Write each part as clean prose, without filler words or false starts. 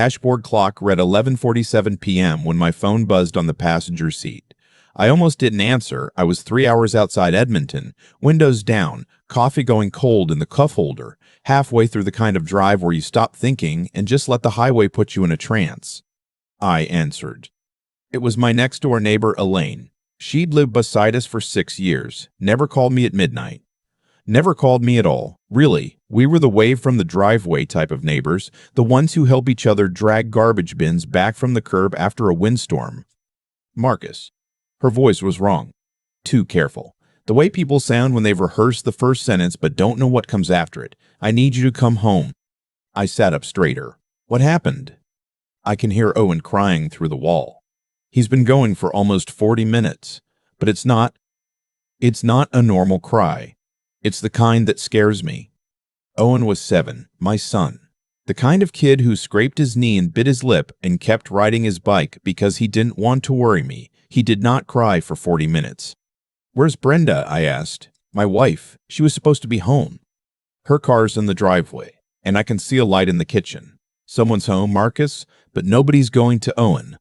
Dashboard clock read 11:47 p.m. when my phone buzzed on the passenger seat. I almost didn't answer. I was 3 hours outside Edmonton, windows down, coffee going cold in the cup holder, halfway through the kind of drive where you stop thinking and just let the highway put you in a trance. I answered. It was my next-door neighbor, Elaine. She'd lived beside us for 6 years, never called me at midnight. Never called me at all. Really, we were the wave from the driveway type of neighbors, the ones who help each other drag garbage bins back from the curb after a windstorm. Marcus. Her voice was wrong. Too careful. The way people sound when they've rehearsed the first sentence but don't know what comes after it. I need you to come home. I sat up straighter. What happened? I can hear Owen crying through the wall. He's been going for almost 40 minutes, but it's not a normal cry. It's the kind that scares me. Owen was 7, my son. The kind of kid who scraped his knee and bit his lip and kept riding his bike because he didn't want to worry me. He did not cry for 40 minutes. Where's Brenda? I asked. My wife. She was supposed to be home. Her car's in the driveway, and I can see a light in the kitchen. Someone's home, Marcus, but nobody's going to Owen.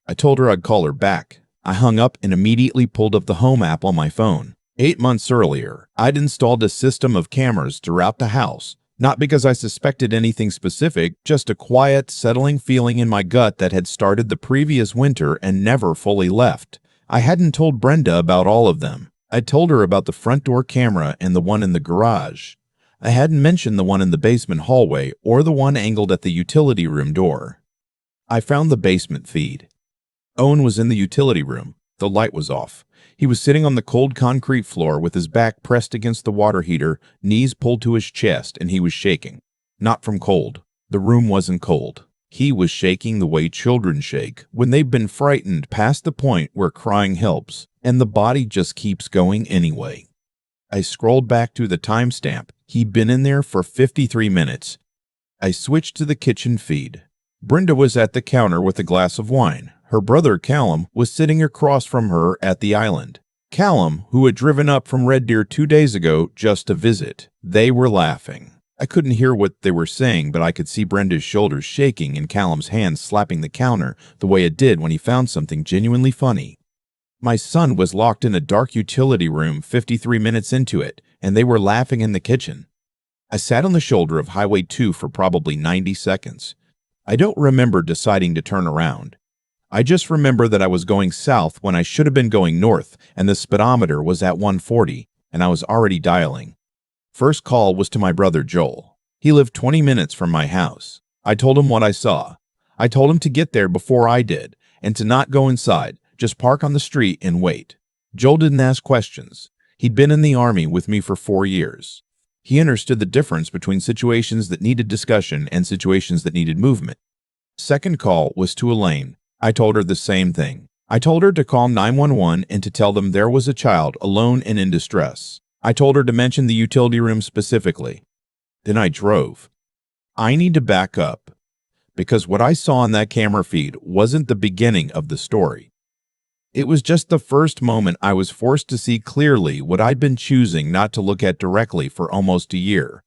I told her I'd call her back. I hung up and immediately pulled up the Home app on my phone. 8 months earlier, I'd installed a system of cameras throughout the house, not because I suspected anything specific, just a quiet, settling feeling in my gut that had started the previous winter and never fully left. I hadn't told Brenda about all of them. I'd told her about the front door camera and the one in the garage. I hadn't mentioned the one in the basement hallway or the one angled at the utility room door. I found the basement feed. Owen was in the utility room. The light was off. He was sitting on the cold concrete floor with his back pressed against the water heater, knees pulled to his chest, and he was shaking. Not from cold. The room wasn't cold. He was shaking the way children shake when they've been frightened past the point where crying helps, and the body just keeps going anyway. I scrolled back to the timestamp. He'd been in there for 53 minutes. I switched to the kitchen feed. Brenda was at the counter with a glass of wine. Her brother, Callum, was sitting across from her at the island. Callum, who had driven up from Red Deer 2 days ago just to visit. They were laughing. I couldn't hear what they were saying, but I could see Brenda's shoulders shaking and Callum's hands slapping the counter the way it did when he found something genuinely funny. My son was locked in a dark utility room 53 minutes into it, and they were laughing in the kitchen. I sat on the shoulder of Highway 2 for probably 90 seconds. I don't remember deciding to turn around. I just remember that I was going south when I should have been going north, and the speedometer was at 140, and I was already dialing. First call was to my brother Joel. He lived 20 minutes from my house. I told him what I saw. I told him to get there before I did, and to not go inside, just park on the street and wait. Joel didn't ask questions. He'd been in the Army with me for 4 years. He understood the difference between situations that needed discussion and situations that needed movement. Second call was to Elaine. I told her the same thing. I told her to call 911 and to tell them there was a child alone and in distress. I told her to mention the utility room specifically. Then I drove. I need to back up, because what I saw on that camera feed wasn't the beginning of the story. It was just the first moment I was forced to see clearly what I'd been choosing not to look at directly for almost a year.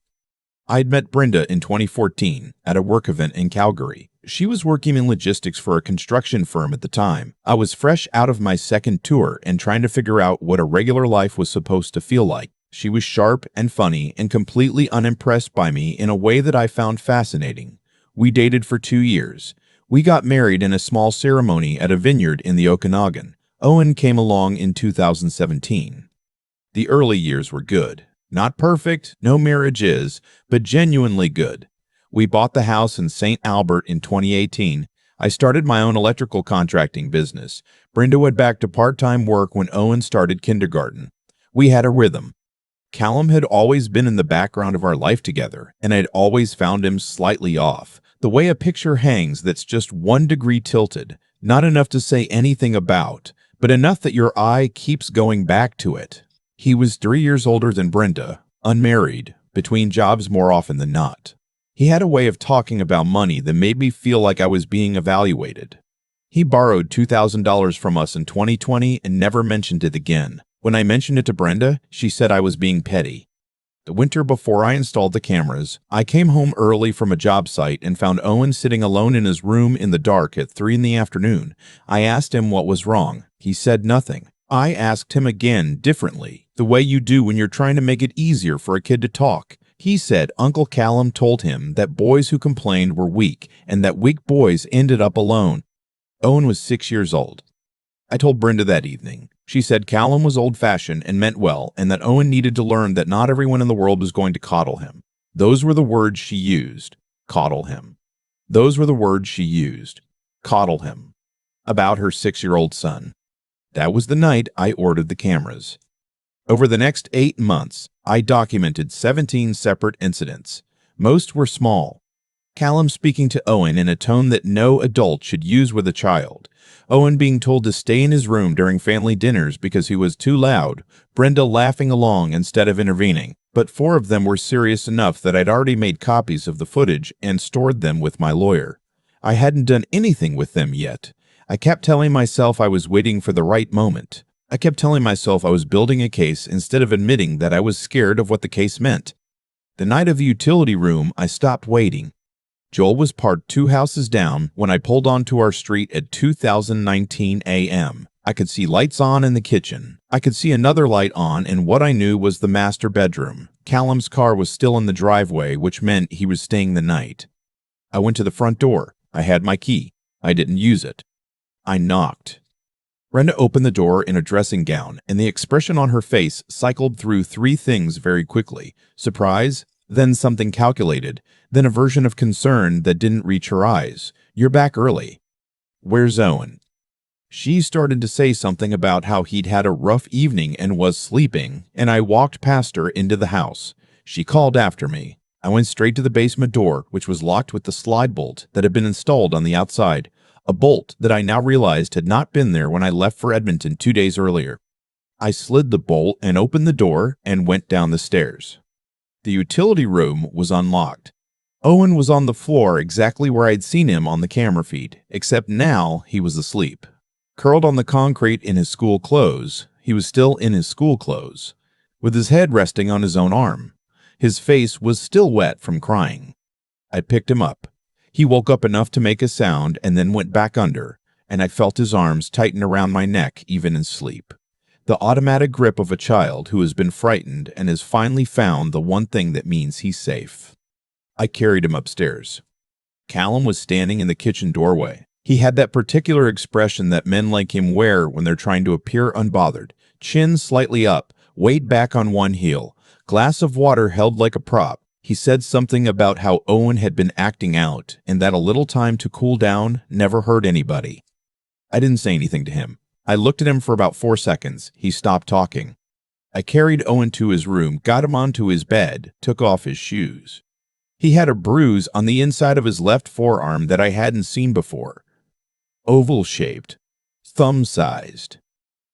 I'd met Brenda in 2014 at a work event in Calgary. She was working in logistics for a construction firm at the time. I was fresh out of my second tour and trying to figure out what a regular life was supposed to feel like. She was sharp and funny and completely unimpressed by me in a way that I found fascinating. We dated for 2 years. We got married in a small ceremony at a vineyard in the Okanagan. Owen came along in 2017. The early years were good. Not perfect, no marriage is, but genuinely good. We bought the house in St. Albert in 2018. I started my own electrical contracting business. Brenda went back to part-time work when Owen started kindergarten. We had a rhythm. Callum had always been in the background of our life together, and I'd always found him slightly off. The way a picture hangs that's just 1 degree tilted, not enough to say anything about, but enough that your eye keeps going back to it. He was 3 years older than Brenda, unmarried, between jobs more often than not. He had a way of talking about money that made me feel like I was being evaluated. He borrowed $2,000 from us in 2020 and never mentioned it again. When I mentioned it to Brenda, she said I was being petty. The winter before I installed the cameras, I came home early from a job site and found Owen sitting alone in his room in the dark at 3 in the afternoon. I asked him what was wrong. He said nothing. I asked him again, differently, the way you do when you're trying to make it easier for a kid to talk. He said Uncle Callum told him that boys who complained were weak and that weak boys ended up alone. Owen was 6 years old. I told Brenda that evening. She said Callum was old-fashioned and meant well, and that Owen needed to learn that not everyone in the world was going to coddle him. Those were the words she used. Coddle him. Those were the words she used. Coddle him. About her 6-year-old son. That was the night I ordered the cameras. Over the next 8 months, I documented 17 separate incidents. Most were small. Callum speaking to Owen in a tone that no adult should use with a child. Owen being told to stay in his room during family dinners because he was too loud. Brenda laughing along instead of intervening. But 4 of them were serious enough that I'd already made copies of the footage and stored them with my lawyer. I hadn't done anything with them yet. I kept telling myself I was waiting for the right moment. I kept telling myself I was building a case instead of admitting that I was scared of what the case meant. The night of the utility room, I stopped waiting. Joel was parked 2 houses down when I pulled onto our street at 2019 a.m. I could see lights on in the kitchen. I could see another light on in what I knew was the master bedroom. Callum's car was still in the driveway, which meant he was staying the night. I went to the front door. I had my key. I didn't use it. I knocked. Brenda opened the door in a dressing gown, and the expression on her face cycled through 3 things very quickly. Surprise, then something calculated, then a version of concern that didn't reach her eyes. You're back early. Where's Owen? She started to say something about how he'd had a rough evening and was sleeping, and I walked past her into the house. She called after me. I went straight to the basement door, which was locked with the slide bolt that had been installed on the outside, a bolt that I now realized had not been there when I left for Edmonton 2 days earlier. I slid the bolt and opened the door and went down the stairs. The utility room was unlocked. Owen was on the floor exactly where I'd seen him on the camera feed, except now he was asleep. Curled on the concrete in his school clothes, he was still in his school clothes, with his head resting on his own arm. His face was still wet from crying. I picked him up. He woke up enough to make a sound and then went back under, and I felt his arms tighten around my neck even in sleep. The automatic grip of a child who has been frightened and has finally found the one thing that means he's safe. I carried him upstairs. Callum was standing in the kitchen doorway. He had that particular expression that men like him wear when they're trying to appear unbothered. Chin slightly up, weight back on one heel, glass of water held like a prop. He said something about how Owen had been acting out and that a little time to cool down never hurt anybody. I didn't say anything to him. I looked at him for about 4 seconds. He stopped talking. I carried Owen to his room, got him onto his bed, took off his shoes. He had a bruise on the inside of his left forearm that I hadn't seen before. Oval-shaped, thumb-sized.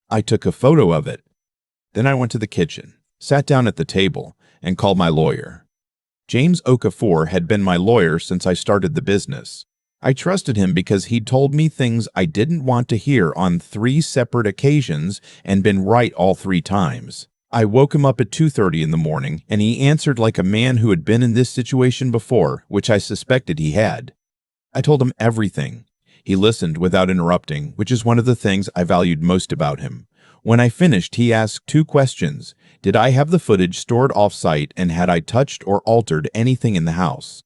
I took a photo of it. Then I went to the kitchen, sat down at the table, and called my lawyer. James Okafor had been my lawyer since I started the business. I trusted him because he'd told me things I didn't want to hear on 3 separate occasions and been right all 3 times. I woke him up at 2:30 in the morning, and he answered like a man who had been in this situation before, which I suspected he had. I told him everything. He listened without interrupting, which is one of the things I valued most about him. When I finished, he asked 2 questions. Did I have the footage stored off-site, and had I touched or altered anything in the house?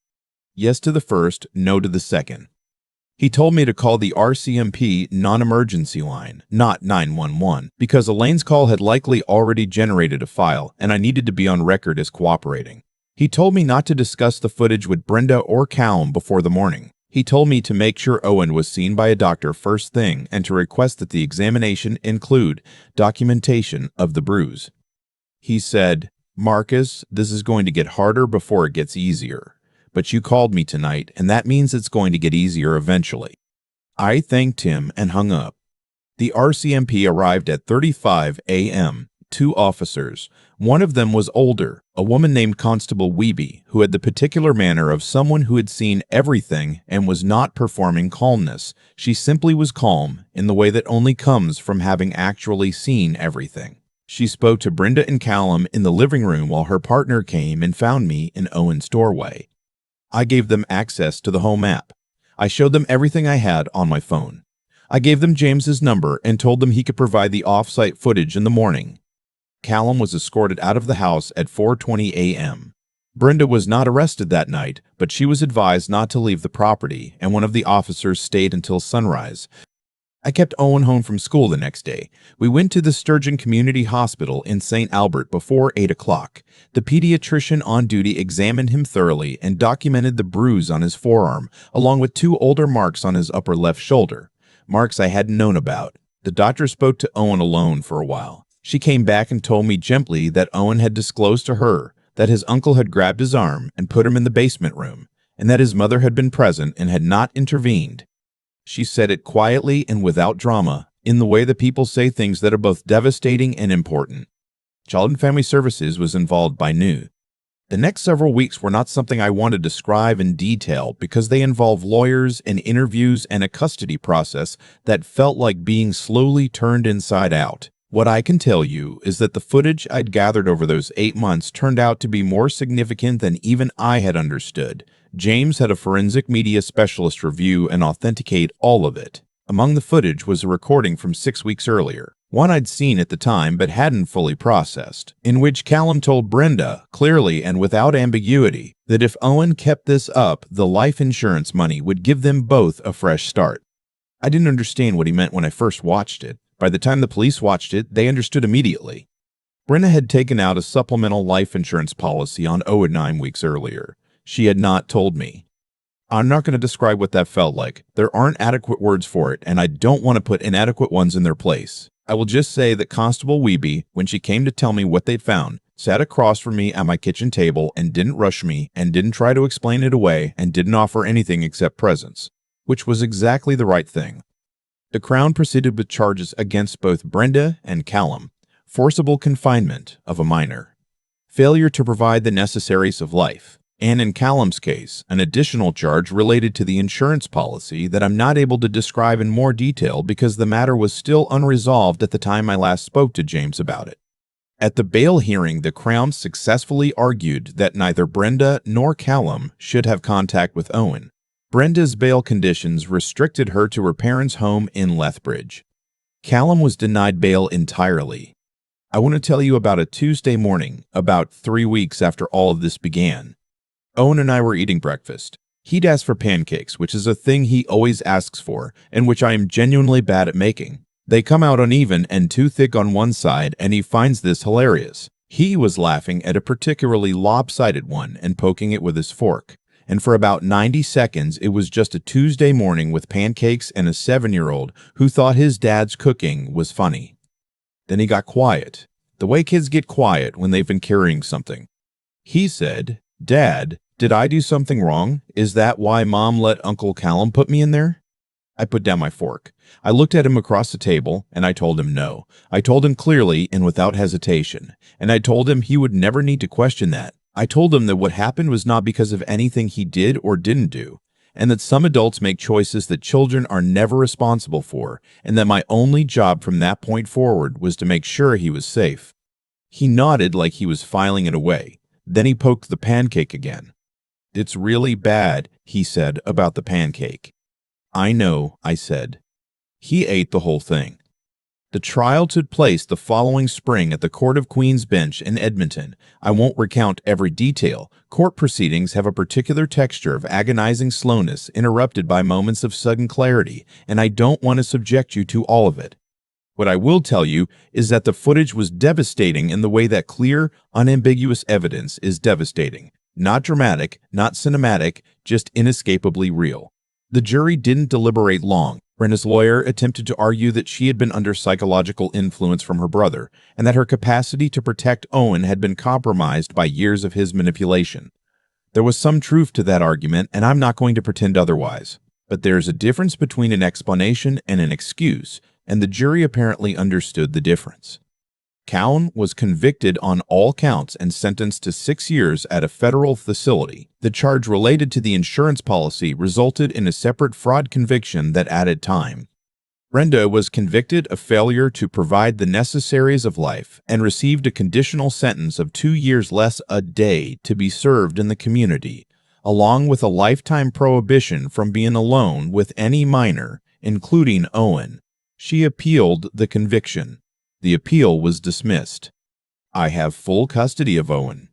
Yes to the first, no to the second. He told me to call the RCMP non-emergency line, not 911, because Elaine's call had likely already generated a file, and I needed to be on record as cooperating. He told me not to discuss the footage with Brenda or Callum before the morning. He told me to make sure Owen was seen by a doctor first thing and to request that the examination include documentation of the bruise. He said, "Marcus, this is going to get harder before it gets easier. But you called me tonight, and that means it's going to get easier eventually." I thanked him and hung up. The RCMP arrived at 3:35 a.m., 2 officers. One of them was older, a woman named Constable Wiebe, who had the particular manner of someone who had seen everything and was not performing calmness. She simply was calm in the way that only comes from having actually seen everything. She spoke to Brenda and Callum in the living room while her partner came and found me in Owen's doorway. I gave them access to the home app. I showed them everything I had on my phone. I gave them James's number and told them he could provide the off-site footage in the morning. Callum was escorted out of the house at 4:20 a.m. Brenda was not arrested that night, but she was advised not to leave the property, and one of the officers stayed until sunrise. I kept Owen home from school the next day. We went to the Sturgeon Community Hospital in St. Albert before 8 o'clock. The pediatrician on duty examined him thoroughly and documented the bruise on his forearm, along with 2 older marks on his upper left shoulder, marks I hadn't known about. The doctor spoke to Owen alone for a while. She came back and told me gently that Owen had disclosed to her that his uncle had grabbed his arm and put him in the basement room, and that his mother had been present and had not intervened. She said it quietly and without drama, in the way that people say things that are both devastating and important. Child and Family Services was involved by new. The next several weeks were not something I wanted to describe in detail because they involved lawyers and interviews and a custody process that felt like being slowly turned inside out. What I can tell you is that the footage I'd gathered over those 8 months turned out to be more significant than even I had understood. James had a forensic media specialist review and authenticate all of it. Among the footage was a recording from 6 weeks earlier, one I'd seen at the time but hadn't fully processed, in which Callum told Brenda, clearly and without ambiguity, that if Owen kept this up, the life insurance money would give them both a fresh start. I didn't understand what he meant when I first watched it. By the time the police watched it, they understood immediately. Brenda had taken out a supplemental life insurance policy on Owen 9 weeks earlier. She had not told me. I'm not going to describe what that felt like. There aren't adequate words for it, and I don't want to put inadequate ones in their place. I will just say that Constable Weeby, when she came to tell me what they'd found, sat across from me at my kitchen table and didn't rush me and didn't try to explain it away and didn't offer anything except presents, which was exactly the right thing. The Crown proceeded with charges against both Brenda and Callum: forcible confinement of a minor, failure to provide the necessaries of life, and in Callum's case, an additional charge related to the insurance policy that I'm not able to describe in more detail because the matter was still unresolved at the time I last spoke to James about it. At the bail hearing, the Crown successfully argued that neither Brenda nor Callum should have contact with Owen. Brenda's bail conditions restricted her to her parents' home in Lethbridge. Callum was denied bail entirely. I want to tell you about a Tuesday morning, about 3 weeks after all of this began. Owen and I were eating breakfast. He'd asked for pancakes, which is a thing he always asks for, and which I am genuinely bad at making. They come out uneven and too thick on one side, and he finds this hilarious. He was laughing at a particularly lopsided one and poking it with his fork. And for about 90 seconds, it was just a Tuesday morning with pancakes and a 7-year-old who thought his dad's cooking was funny. Then he got quiet, the way kids get quiet when they've been carrying something. He said, "Dad, did I do something wrong? Is that why Mom let Uncle Callum put me in there?" I put down my fork. I looked at him across the table, and I told him no. I told him clearly and without hesitation, and I told him he would never need to question that. I told him that what happened was not because of anything he did or didn't do, and that some adults make choices that children are never responsible for, and that my only job from that point forward was to make sure he was safe. He nodded like he was filing it away. Then he poked the pancake again. "It's really bad," he said about the pancake. "I know," I said. He ate the whole thing. The trial took place the following spring at the Court of Queen's Bench in Edmonton. I won't recount every detail. Court proceedings have a particular texture of agonizing slowness interrupted by moments of sudden clarity, and I don't want to subject you to all of it. What I will tell you is that the footage was devastating in the way that clear, unambiguous evidence is devastating. Not dramatic, not cinematic, just inescapably real. The jury didn't deliberate long. Brenda's lawyer attempted to argue that she had been under psychological influence from her brother, and that her capacity to protect Owen had been compromised by years of his manipulation. There was some truth to that argument, and I'm not going to pretend otherwise. But there's a difference between an explanation and an excuse, and the jury apparently understood the difference. Callum was convicted on all counts and sentenced to 6 years at a federal facility. The charge related to the insurance policy resulted in a separate fraud conviction that added time. Brenda was convicted of failure to provide the necessaries of life and received a conditional sentence of 2 years less a day to be served in the community, along with a lifetime prohibition from being alone with any minor, including Owen. She appealed the conviction. The appeal was dismissed. I have full custody of Owen.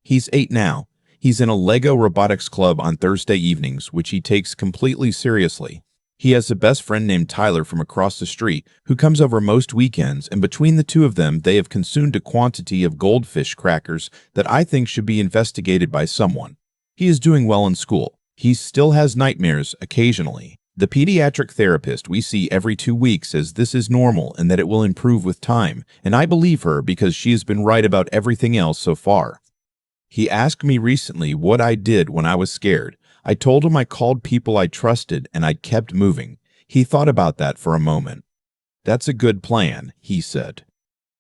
He's 8 now. He's in a Lego robotics club on Thursday evenings, which he takes completely seriously. He has a best friend named Tyler from across the street who comes over most weekends, and between the two of them, they have consumed a quantity of goldfish crackers that I think should be investigated by someone. He is doing well in school. He still has nightmares occasionally. The pediatric therapist we see every 2 weeks says this is normal and that it will improve with time, and I believe her because she has been right about everything else so far. He asked me recently what I did when I was scared. I told him I called people I trusted and I kept moving. He thought about that for a moment. That's a good plan, he said.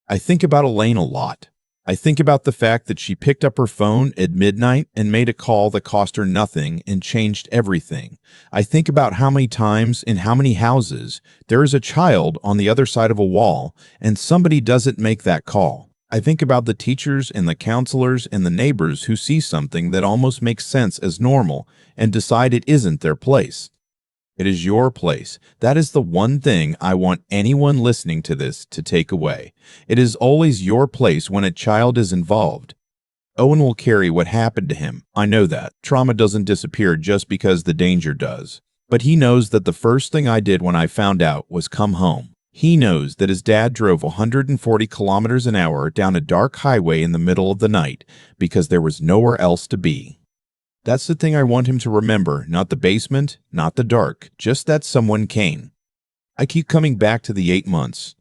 I think about Elaine a lot. I think about the fact that she picked up her phone at midnight and made a call that cost her nothing and changed everything. I think about how many times in how many houses there is a child on the other side of a wall and somebody doesn't make that call. I think about the teachers and the counselors and the neighbors who see something that almost makes sense as normal and decide it isn't their place. It is your place. That is the one thing I want anyone listening to this to take away. It is always your place when a child is involved. Owen will carry what happened to him. I know that. Trauma doesn't disappear just because the danger does. But he knows that the first thing I did when I found out was come home. He knows that his dad drove 140 kilometers an hour down a dark highway in the middle of the night because there was nowhere else to be. That's the thing I want him to remember, not the basement, not the dark, just that someone came. I keep coming back to the 8 months.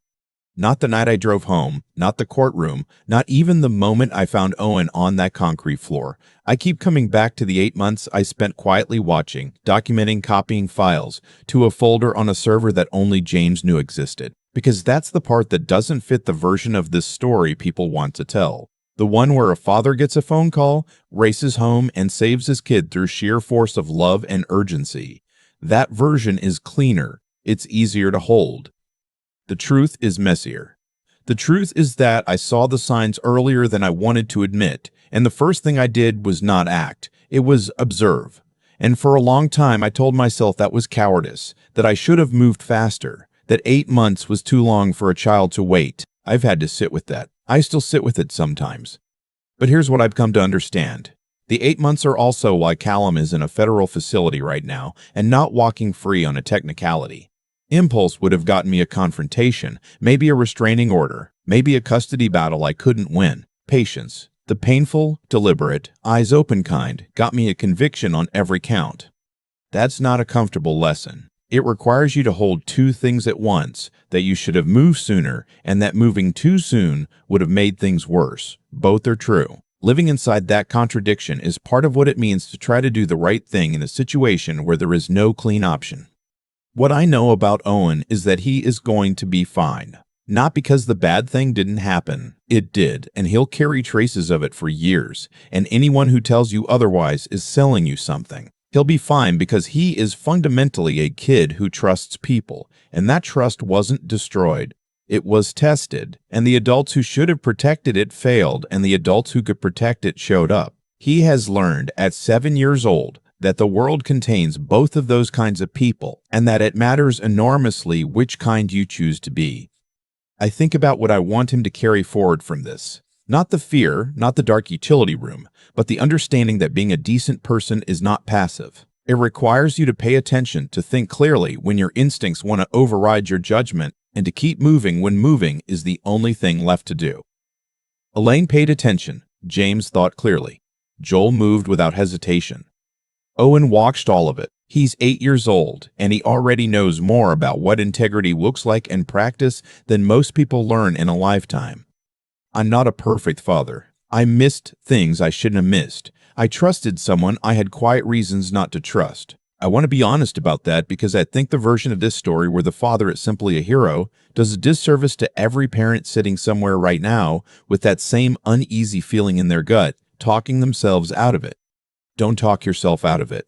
Not the night I drove home, not the courtroom, not even the moment I found Owen on that concrete floor. I keep coming back to the 8 months I spent quietly watching, documenting, copying files to a folder on a server that only James knew existed. Because that's the part that doesn't fit the version of this story people want to tell. The one where a father gets a phone call, races home, and saves his kid through sheer force of love and urgency. That version is cleaner. It's easier to hold. The truth is messier. The truth is that I saw the signs earlier than I wanted to admit, and the first thing I did was not act. It was observe. And for a long time I told myself that was cowardice, that I should have moved faster, that 8 months was too long for a child to wait. I've had to sit with that. I still sit with it sometimes. But here's what I've come to understand. The 8 months are also why Callum is in a federal facility right now and not walking free on a technicality. Impulse would have gotten me a confrontation, maybe a restraining order, maybe a custody battle I couldn't win. Patience, the painful, deliberate, eyes open kind, got me a conviction on every count. That's not a comfortable lesson. It requires you to hold 2 things at once, that you should have moved sooner and that moving too soon would have made things worse. Both are true. Living inside that contradiction is part of what it means to try to do the right thing in a situation where there is no clean option. What I know about Owen is that he is going to be fine. Not because the bad thing didn't happen. It did, and he'll carry traces of it for years, and anyone who tells you otherwise is selling you something. He'll be fine because he is fundamentally a kid who trusts people, and that trust wasn't destroyed. It was tested, and the adults who should have protected it failed, and the adults who could protect it showed up. He has learned at 7 years old that the world contains both of those kinds of people, and that it matters enormously which kind you choose to be. I think about what I want him to carry forward from this. Not the fear, not the dark utility room, but the understanding that being a decent person is not passive. It requires you to pay attention, to think clearly when your instincts want to override your judgment, and to keep moving when moving is the only thing left to do. Elaine paid attention. James thought clearly. Joel moved without hesitation. Owen watched all of it. He's 8 years old, and he already knows more about what integrity looks like in practice than most people learn in a lifetime. I'm not a perfect father. I missed things I shouldn't have missed. I trusted someone I had quiet reasons not to trust. I want to be honest about that because I think the version of this story where the father is simply a hero does a disservice to every parent sitting somewhere right now with that same uneasy feeling in their gut, talking themselves out of it. Don't talk yourself out of it.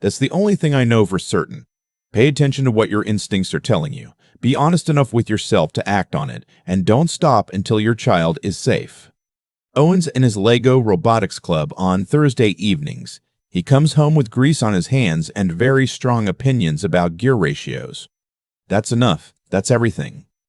That's the only thing I know for certain. Pay attention to what your instincts are telling you. Be honest enough with yourself to act on it, and don't stop until your child is safe. Owen's in his Lego Robotics Club on Thursday evenings. He comes home with grease on his hands and very strong opinions about gear ratios. That's enough. That's everything.